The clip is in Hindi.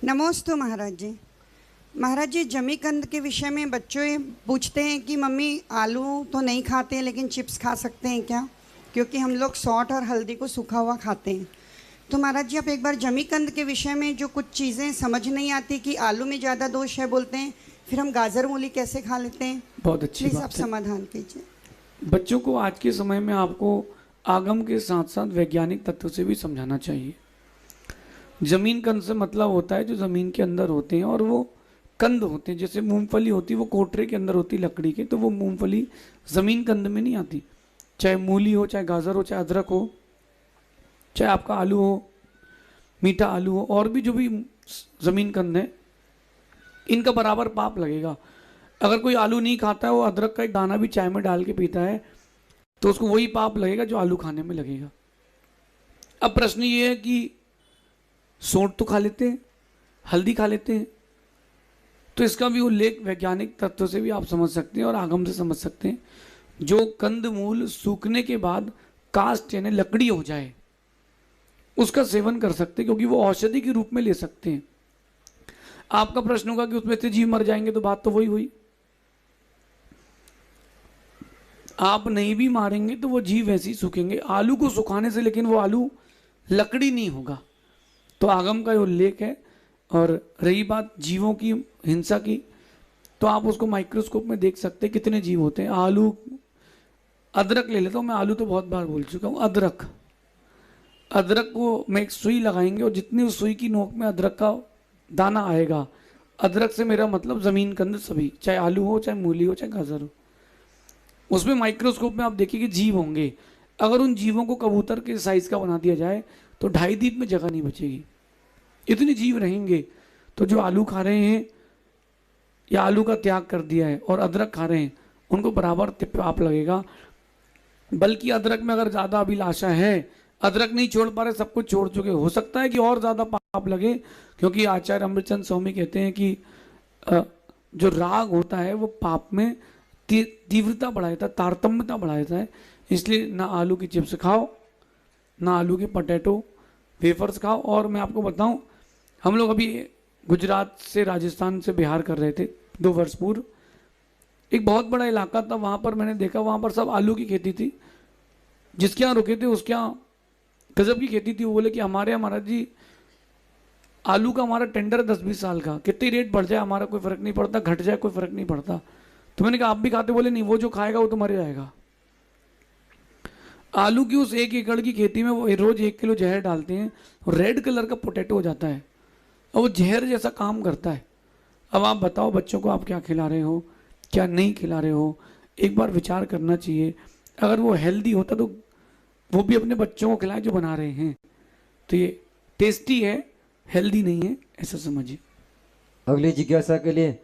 नमोस्तु महाराज जी। महाराज जी, जमीकंद के विषय में बच्चों ये पूछते हैं कि मम्मी आलू तो नहीं खाते लेकिन चिप्स खा सकते हैं क्या, क्योंकि हम लोग सौंठ और हल्दी को सूखा हुआ खाते हैं। तो महाराज जी, आप एक बार जमीकंद के विषय में जो कुछ चीज़ें समझ नहीं आती कि आलू में ज़्यादा दोष है बोलते हैं, फिर हम गाजर मूली कैसे खा लेते हैं, बहुत अच्छी प्लीज़ बात आप है। समाधान कीजिए। बच्चों को आज के समय में आपको आगम के साथ साथ वैज्ञानिक तत्व से भी समझाना चाहिए। जमीन कंद से मतलब होता है जो जमीन के अंदर होते हैं, और वो कंद होते हैं। जैसे मूंगफली होती है वो कोटरे के अंदर होती है लकड़ी के, तो वो मूंगफली जमीन कंद में नहीं आती। चाहे मूली हो, चाहे गाजर हो, चाहे अदरक हो, चाहे आपका आलू हो, मीठा आलू हो, और भी जो भी जमीन कंद है, इनका बराबर पाप लगेगा। अगर कोई आलू नहीं खाता है, वो अदरक का एक दाना भी चाय में डाल के पीता है, तो उसको वही पाप लगेगा जो आलू खाने में लगेगा। अब प्रश्न ये है कि सौंठ तो खा लेते हैं, हल्दी खा लेते हैं, तो इसका भी उल्लेख वैज्ञानिक तत्व से भी आप समझ सकते हैं और आगम से समझ सकते हैं। जो कंद मूल सूखने के बाद कास्ट यानी लकड़ी हो जाए, उसका सेवन कर सकते हैं, क्योंकि वो औषधि के रूप में ले सकते हैं। आपका प्रश्न होगा कि उसमें से जीव मर जाएंगे, तो बात तो वही हुई। आप नहीं भी मारेंगे तो वो जीव वैसे ही सूखेंगे आलू को सुखाने से, लेकिन वो आलू लकड़ी नहीं होगा। तो आगम का उल्लेख है। और रही बात जीवों की हिंसा की, तो आप उसको माइक्रोस्कोप में देख सकते हैं कितने जीव होते हैं। आलू, अदरक ले लेता हूँ मैं, आलू तो बहुत बार बोल चुका हूँ। अदरक को में एक सुई लगाएंगे, और जितनी उस सुई की नोक में अदरक का दाना आएगा, अदरक से मेरा मतलब जमीन कंद सभी, चाहे आलू हो, चाहे मूली हो, चाहे गाजर हो, उसमें माइक्रोस्कोप में आप देखिए कि जीव होंगे। अगर उन जीवों को कबूतर के साइज का बना दिया जाए तो 2.5 द्वीप में जगह नहीं बचेगी, इतने जीव रहेंगे। तो जो आलू खा रहे हैं या आलू का त्याग कर दिया है और अदरक खा रहे हैं, उनको बराबर पाप लगेगा। बल्कि अदरक में अगर ज़्यादा अभिलाषा है, अदरक नहीं छोड़ पा रहे, सब कुछ छोड़ चुके, हो सकता है कि और ज़्यादा पाप लगे। क्योंकि आचार्य अमृतचंद स्वामी कहते हैं कि जो राग होता है वो पाप में तीव्रता बढ़ाता है, तारतम्यता बढ़ाता है। इसलिए ना आलू की चिप्स खाओ, ना आलू के पोटैटो वेफर्स खाओ। और मैं आपको बताऊं, हम लोग अभी गुजरात से, राजस्थान से बिहार कर रहे थे 2 वर्ष पूर्व। एक बहुत बड़ा इलाका था, वहाँ पर मैंने देखा, वहाँ पर सब आलू की खेती थी। जिसके यहाँ रुके थे उसके यहाँ गजब की खेती थी। वो बोले कि हमारे यहाँ महाराज जी आलू का हमारा टेंडर 10-20 साल का, कितनी रेट बढ़ जाए हमारा कोई फर्क नहीं पड़ता, घट जाए कोई फर्क नहीं पड़ता। तो मैंने कहा आप भी खाते? बोले नहीं, वो जो खाएगा वो तो मर जाएगा। आलू की उस 1 एकड़ की खेती में वो रोज 1 किलो जहर डालते हैं, और रेड कलर का पोटैटो हो जाता है, और वो जहर जैसा काम करता है। अब आप बताओ बच्चों को आप क्या खिला रहे हो, क्या नहीं खिला रहे हो, एक बार विचार करना चाहिए। अगर वो हेल्दी होता तो वो भी अपने बच्चों को खिलाए जो बना रहे हैं। तो ये टेस्टी है, हेल्दी नहीं है, ऐसा समझिए। अगली जिज्ञासा के लिए